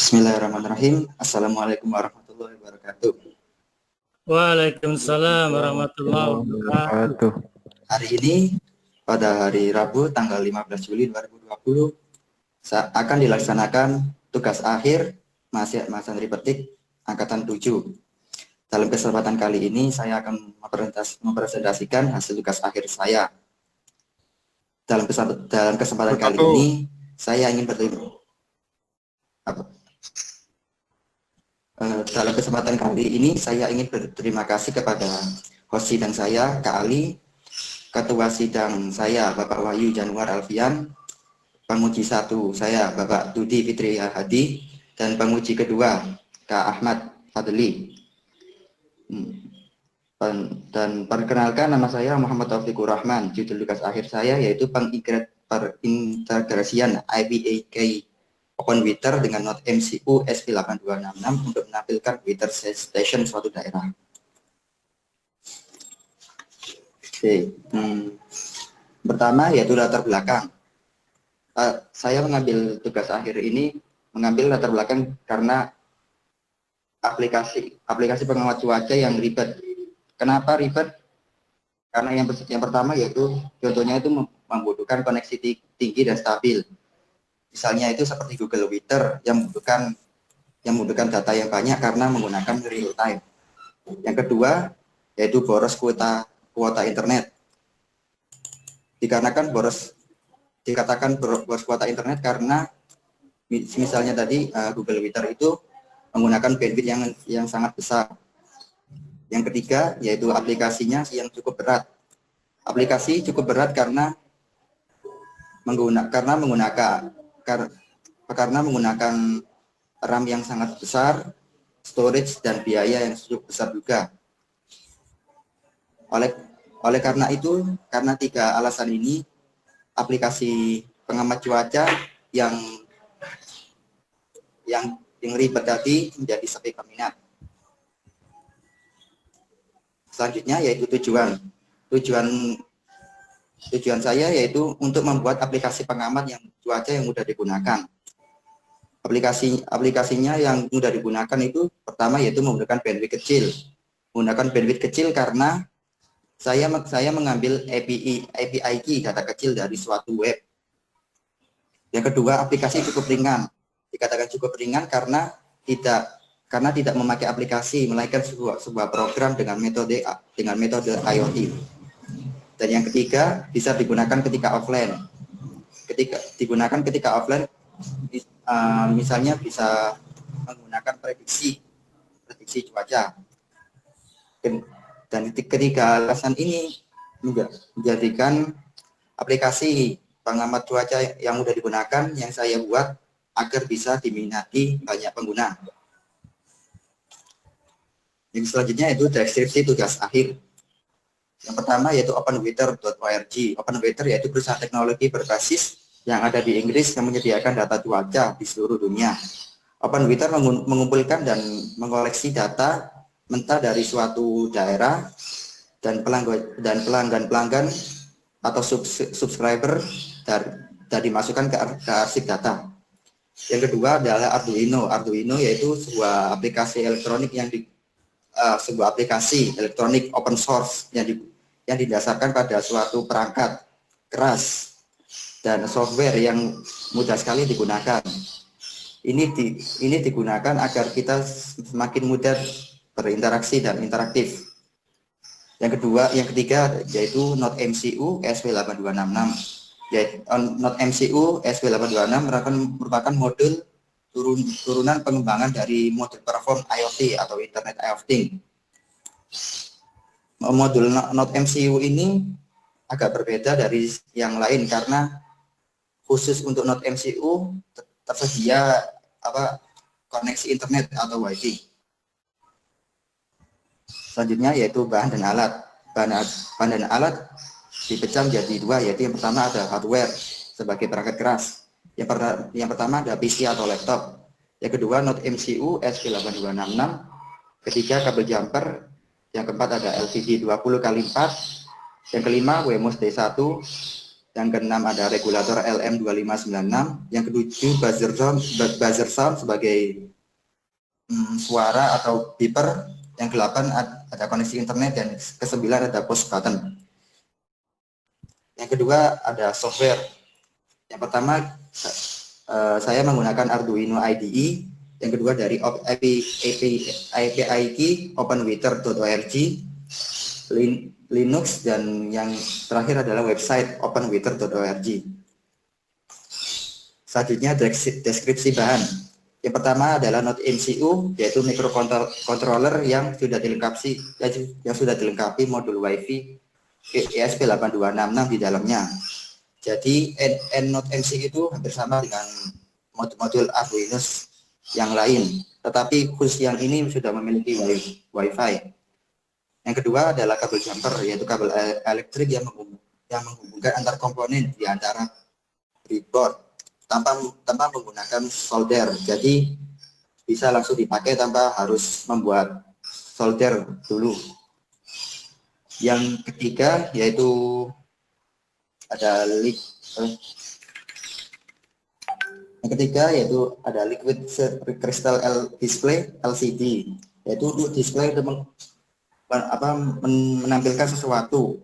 Bismillahirrahmanirrahim. Assalamualaikum warahmatullahi wabarakatuh. Waalaikumsalam warahmatullahi wabarakatuh. Hari ini, pada hari Rabu, tanggal 15 Juli 2020, akan dilaksanakan tugas akhir mahasiswa santri petik Angkatan 7. Dalam kesempatan kali ini, saya akan mempresentasikan hasil tugas akhir saya. Dalam kesempatan kali ini, saya ingin berterima kasih kepada host sidang saya, Kak Ali, ketua sidang saya, Bapak Wahyu Januar Alfian, penguji 1 saya, Bapak Dudi Fitri Hadi, dan penguji kedua, Kak Ahmad Fadli. Dan perkenalkan, nama saya Muhammad Taufikur Rahman. Judul tugas akhir saya yaitu pengintegrasian IPAK Open Wither dengan Node MCU SP8266 untuk menampilkan Wither Station suatu daerah. Pertama yaitu latar belakang. Saya mengambil tugas akhir ini latar belakang karena aplikasi pengamat cuaca yang ribet. Kenapa ribet? Karena yang pertama yaitu contohnya itu membutuhkan koneksi tinggi dan stabil. Misalnya itu seperti Google Wither yang membutuhkan data yang banyak karena menggunakan real time. Yang kedua yaitu boros kuota internet. Dikatakan boros kuota internet karena misalnya tadi Google Wither itu menggunakan bandwidth yang sangat besar. Yang ketiga yaitu aplikasinya yang cukup berat. Aplikasi cukup berat karena menggunakan RAM yang sangat besar, storage dan biaya yang cukup besar juga. Oleh karena itu, karena 3 alasan ini, aplikasi pengamat cuaca yang ribet tadi menjadi sepi peminat. Selanjutnya yaitu tujuan saya yaitu untuk membuat aplikasi pengamat cuaca yang mudah digunakan. Aplikasinya yang mudah digunakan itu pertama yaitu menggunakan bandwidth kecil. Menggunakan bandwidth kecil karena saya mengambil API key data kecil dari suatu web. Yang kedua, aplikasi cukup ringan. Dikatakan cukup ringan karena tidak memakai aplikasi, melainkan sebuah program dengan metode IoT. Dan yang ketiga, bisa digunakan ketika offline. Misalnya bisa menggunakan prediksi cuaca. Dan ketiga alasan ini menjadikan aplikasi pengamat cuaca yang mudah digunakan yang saya buat agar bisa diminati banyak pengguna. Yang selanjutnya itu deskripsi tugas akhir. Yang pertama yaitu openweather.org. Openweather yaitu perusahaan teknologi berbasis yang ada di Inggris yang menyediakan data cuaca di seluruh dunia. Openweather mengumpulkan dan mengoleksi data mentah dari suatu daerah dan pelanggan atau subscriber dan dimasukkan ke arsip data. Yang kedua adalah Arduino. Arduino yaitu sebuah aplikasi elektronik sebuah aplikasi elektronik open source yang didasarkan pada suatu perangkat keras dan software yang mudah sekali digunakan. Ini digunakan agar kita semakin mudah berinteraksi dan interaktif. Yang ketiga yaitu Node MCU SP8266. Node MCU SP8266 merupakan modul turunan pengembangan dari modul platform IoT atau Internet of Things. Modul Node MCU ini agak berbeda dari yang lain karena khusus untuk Node MCU tersedia koneksi internet atau WiFi. Selanjutnya yaitu bahan dan alat. Bahan dan alat dipecah menjadi 2, yaitu yang pertama ada hardware sebagai perangkat keras. Yang pertama ada PC atau laptop. Yang kedua Node MCU SP8266. Ketiga kabel jumper. Yang keempat ada LCD 20x4. Yang kelima Wemos D1. Yang keenam ada regulator LM2596. Yang ketujuh buzzer sound sebagai suara atau beeper. Yang ke-8 ada koneksi internet, dan ke-9 ada push button. Yang kedua ada software. Yang pertama saya menggunakan Arduino IDE. Yang kedua dari API key openwither.org, Linux, dan yang terakhir adalah website openwither.org. Selanjutnya deskripsi bahan. Yang pertama adalah node MCU, yaitu microcontroller yang sudah dilengkapi modul WiFi ESP8266 di dalamnya. Jadi node MCU itu hampir sama dengan modul Arduino yang lain, tetapi khusus yang ini sudah memiliki WiFi. Yang kedua adalah kabel jumper, yaitu kabel elektrik yang menghubungkan antar komponen di antara breadboard tanpa menggunakan solder. Jadi bisa langsung dipakai tanpa harus membuat solder dulu. Yang ketiga yaitu ada liquid crystal display LCD, yaitu untuk display untuk menampilkan sesuatu.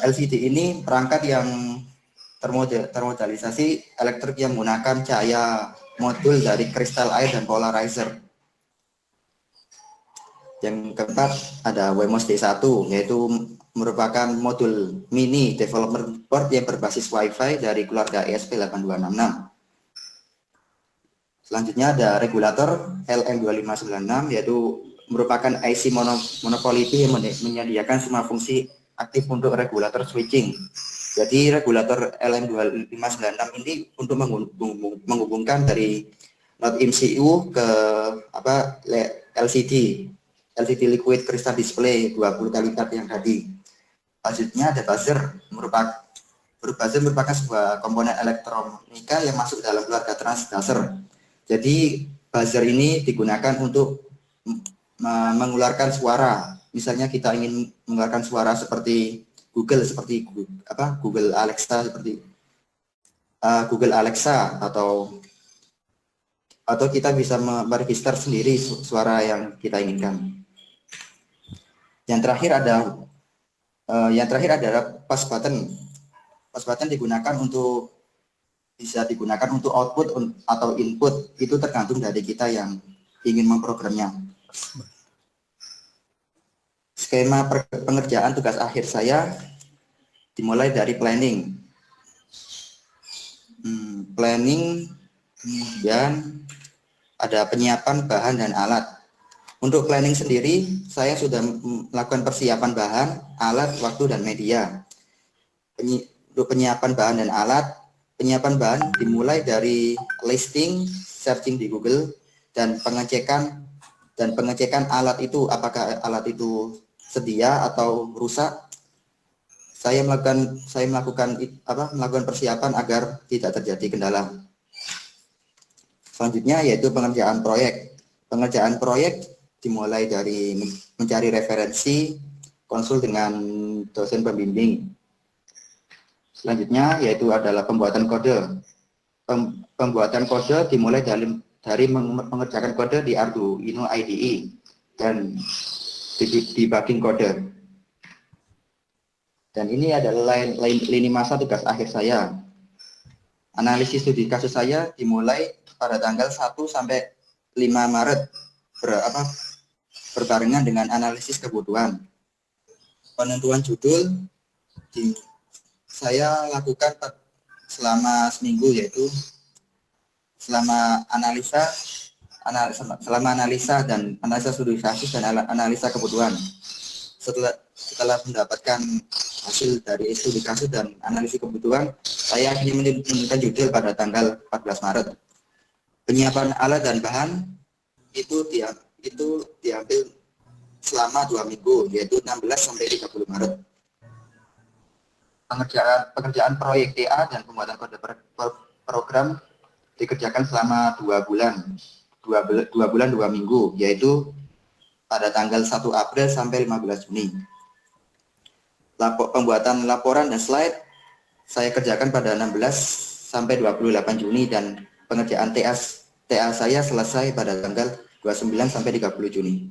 LCD ini perangkat yang termodalisasi elektrik yang menggunakan cahaya modul dari kristal air dan polarizer. Yang keempat ada Wemos D1, yaitu merupakan modul mini development board yang berbasis WiFi dari keluarga ESP8266. Selanjutnya ada regulator LM2596, yaitu merupakan IC monopoli yang menyediakan semua fungsi aktif untuk regulator switching. Jadi regulator LM2596 ini untuk menghubungkan dari node MCU ke LCD liquid crystal display 20 kali lipat yang tadi. Selanjutnya ada buzzer, merupakan sebuah komponen elektronika yang masuk dalam keluarga transducer. Jadi buzzer ini digunakan untuk mengeluarkan suara. Misalnya kita ingin mengeluarkan suara seperti Google Alexa, Google Alexa, atau kita bisa meregister sendiri suara yang kita inginkan. Yang terakhir adalah push button. Push button bisa digunakan untuk output atau input, itu tergantung dari kita yang ingin memprogramnya. Skema pengerjaan tugas akhir saya dimulai dari planning, kemudian ada penyiapan bahan dan alat. Untuk planning sendiri, saya sudah melakukan persiapan bahan, alat, waktu, dan media. Untuk penyiapan bahan dan alat, penyiapan bahan dimulai dari listing, searching di Google, dan pengecekan alat itu, apakah alat itu sedia atau rusak. Saya melakukan persiapan agar tidak terjadi kendala. Selanjutnya yaitu pengerjaan proyek. Pengerjaan proyek dimulai dari mencari referensi, konsul dengan dosen pembimbing. Selanjutnya yaitu adalah pembuatan kode. Pembuatan kode dimulai dari mengerjakan kode di Arduino IDE dan debugging kode. Dan ini adalah lini masa tugas akhir saya. Analisis studi kasus saya dimulai pada tanggal 1 sampai 5 Maret berbarengan dengan analisis kebutuhan. Penentuan judul saya lakukan selama seminggu, yaitu selama analisa dan analisa studi kasus dan analisa kebutuhan. Setelah mendapatkan hasil dari studi kasus dan analisis kebutuhan, saya akhirnya menentukan judul pada tanggal 14 Maret. Penyiapan alat dan bahan itu diambil selama 2 minggu, yaitu 16 sampai 30 Maret. Pekerjaan proyek TA dan pembuatan kode program dikerjakan selama 2 bulan, 2 bulan 2 minggu, yaitu pada tanggal 1 April sampai 15 Juni. pembuatan laporan dan slide saya kerjakan pada 16 sampai 28 Juni dan pengerjaan TA saya selesai pada tanggal 29 sampai 30 Juni.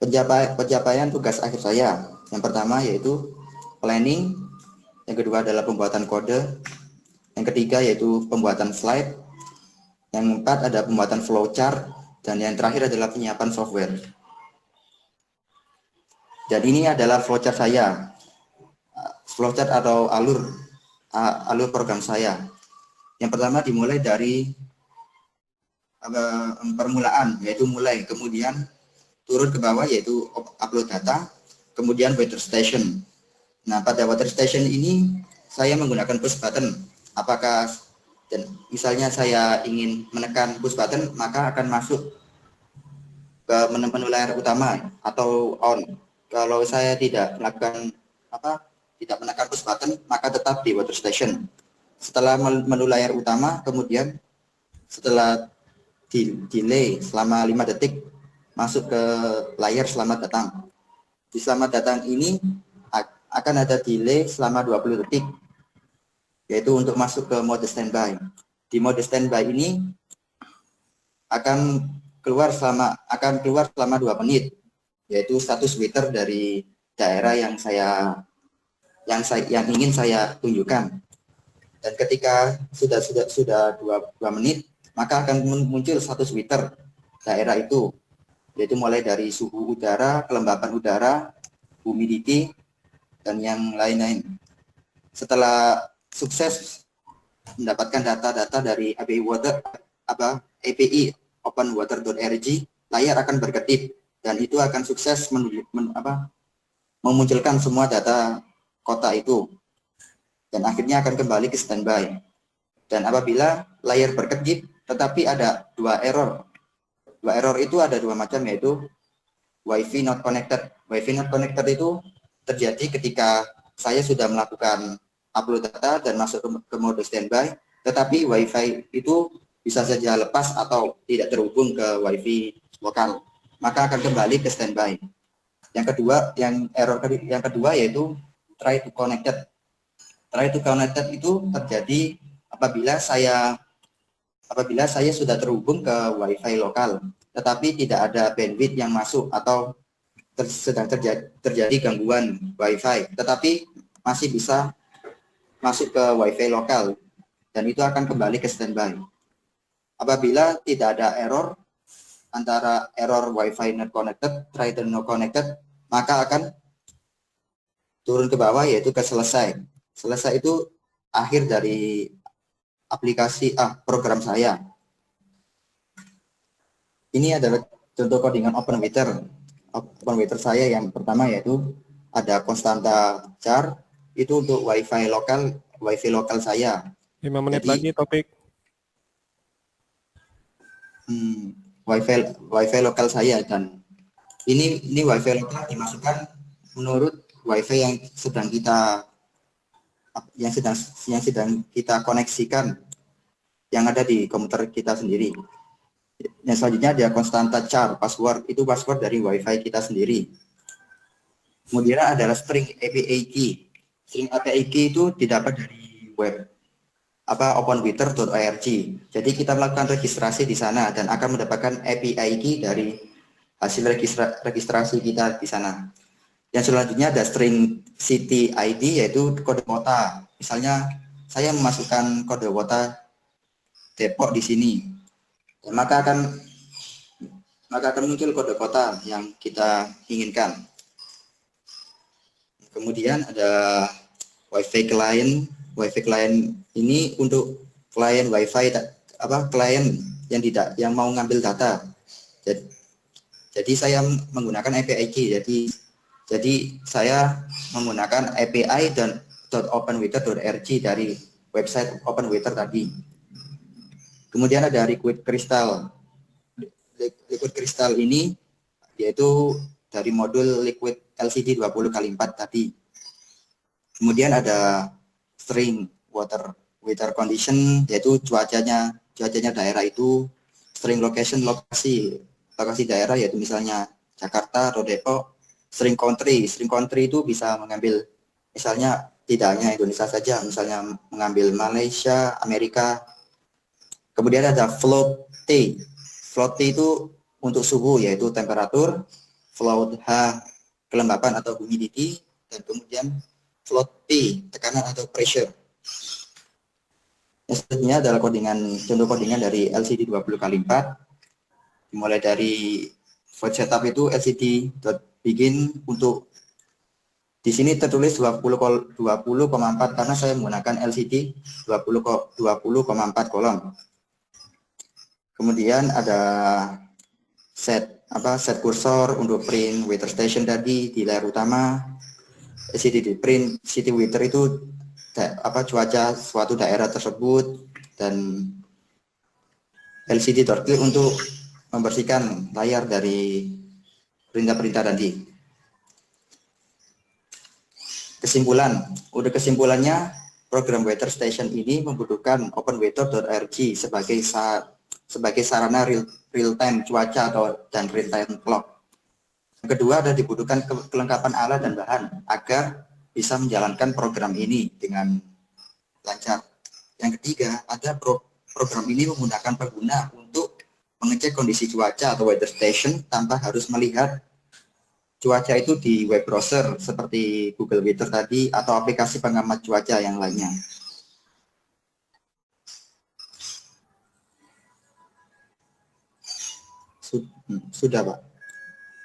Pencapaian tugas akhir saya, yang pertama yaitu planning, yang kedua adalah pembuatan kode, yang ketiga yaitu pembuatan slide, yang keempat ada pembuatan flowchart, dan yang terakhir adalah penyiapan software. Dan ini adalah flowchart saya, flowchart atau alur program saya. Yang pertama dimulai dari permulaan, yaitu mulai, kemudian turun ke bawah yaitu upload data, kemudian weather station. Nah, pada weather station ini saya menggunakan push button. Apakah dan misalnya saya ingin menekan push button, maka akan masuk ke menu layar utama atau on. Kalau saya tidak melakukan tidak menekan push button, maka tetap di weather station. Setelah menu layar utama, kemudian setelah delay selama 5 detik, masuk ke layar selamat datang. Di selamat datang ini akan ada delay selama 20 detik, yaitu untuk masuk ke mode standby. Di mode standby ini akan keluar selama 2 menit, yaitu status Twitter dari daerah yang ingin saya tunjukkan. Dan ketika sudah 2 menit, maka akan muncul status Twitter daerah itu, yaitu mulai dari suhu udara, kelembapan udara, humidity, dan yang lain-lain. Setelah sukses mendapatkan data-data dari API openwater.org, layar akan berkedip dan itu akan sukses memunculkan semua data kota itu dan akhirnya akan kembali ke standby. Dan apabila layar berkedip tetapi ada 2 error. 2 error itu ada 2 macam, yaitu Wi-Fi not connected. Wi-Fi not connected itu terjadi ketika saya sudah melakukan upload data dan masuk ke mode standby, tetapi Wi-Fi itu bisa saja lepas atau tidak terhubung ke Wi-Fi lokal, maka akan kembali ke standby. Yang kedua yaitu try to connected. Try to connected itu terjadi apabila saya sudah terhubung ke Wi-Fi lokal, tetapi tidak ada bandwidth yang masuk atau sedang terjadi gangguan Wi-Fi, tetapi masih bisa masuk ke Wi-Fi lokal, dan itu akan kembali ke standby. Apabila tidak ada error, antara error Wi-Fi not connected, try to not connected, maka akan turun ke bawah yaitu ke selesai. Selesai itu akhir dari aplikasi program saya. Ini adalah contoh codingan OpenWeather. OpenWeather saya yang pertama yaitu ada konstanta char, itu untuk Wi-Fi lokal saya. 5 menit Jadi, lagi topik. Wi-Fi lokal saya, dan ini Wi-Fi lokal dimasukkan menurut Wi-Fi yang sedang kita koneksikan, yang ada di komputer kita sendiri. Yang selanjutnya ada konstanta char, password, itu password dari Wi-Fi kita sendiri. Kemudian adalah string API key. String API key itu didapat dari web openwater.org. Jadi kita melakukan registrasi di sana dan akan mendapatkan API key dari hasil registrasi kita di sana. Yang selanjutnya ada string city ID, yaitu kode kota. Misalnya saya memasukkan kode kota Depok di sini, maka akan muncul kode kota yang kita inginkan. Kemudian ada Wi-Fi client. Wi-Fi client ini untuk klien Wi-Fi klien yang mau ngambil data. Jadi saya menggunakan API key. Jadi saya menggunakan API dan .openwater.org dari website OpenWeather tadi. Kemudian ada Liquid Crystal. Liquid Crystal ini yaitu dari modul Liquid LCD 20x4 tadi. Kemudian ada string weather condition, yaitu cuacanya daerah itu. String lokasi daerah, yaitu misalnya Jakarta atau Depok. String country itu bisa mengambil, misalnya tidak hanya Indonesia saja, misalnya mengambil Malaysia, Amerika. Kemudian ada float T. Float T itu untuk suhu, yaitu temperatur, float H kelembapan atau humidity, dan kemudian float P tekanan atau pressure. Selanjutnya adalah contoh codingan dari LCD 20x4. Dimulai dari void setup itu LCD.begin untuk di sini tertulis 20,4 karena saya menggunakan LCD 20,4 kolom. Kemudian ada set kursor untuk print weather station tadi di layar utama. LCD di print city weather itu cuaca suatu daerah tersebut, dan LCD door clear untuk membersihkan layar dari perintah-perintah tadi. Kesimpulannya, program weather station ini membutuhkan openweather.org sebagai sarana real time cuaca dan real time clock. Yang kedua ada dibutuhkan kelengkapan alat dan bahan agar bisa menjalankan program ini dengan lancar. Yang ketiga, ada program ini menggunakan pengguna untuk mengecek kondisi cuaca atau weather station tanpa harus melihat cuaca itu di web browser seperti Google Weather tadi atau aplikasi pengamat cuaca yang lainnya. Sudah, Pak.